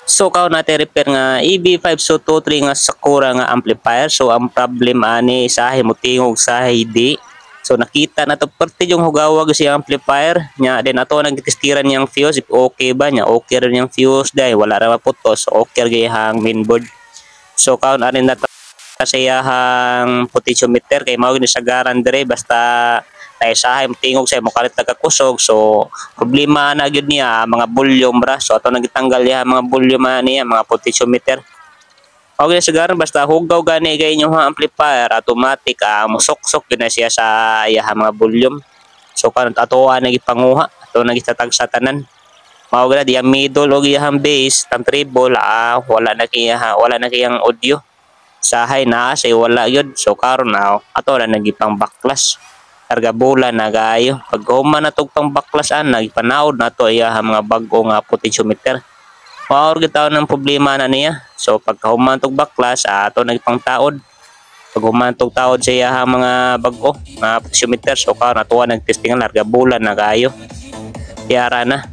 So kaon natin repair nga EB5223 nga Sakura nga amplifier. So ang problem ani sahi mo tingog sahi di. So nakita na to perti yung hugawag si amplifier nya din ato nagtestiran yang fuse if okay ba nya okay rin yung fuse dai wala ra maputos so okay gyahang mainboard. So kaon ani na kasayahang potentiometer kay mao ni sagaran dire basta tay sahay tingog say mokalit nagkakusog so problema na gyud niya mga volume ra so ato nagitanggal ya mga volume niya mga potentiometer. Okay sagaran basta hugaw gani kay inyong amplifier automatic musok-sok gyud na siya sa iya mga volume. So karon ato nagipanguha ato nagitatag sa tanan. Mao gid diya middle og iyang bass tang treble wala na kiyang audio. Sahay na say wala gyud so karon na ato na nagipang backlash karga bulan na gayo pag human na tog pang backlash nagipanaod na to iya mga bag-o nga potentiometer maor gitaw ng problema na niya so pag human tog backlash ato nagipang taod pag human tog taod sa iya mga bag-o nga potentiometer so karon ato nagtestingan larga bulan na gayo yara na.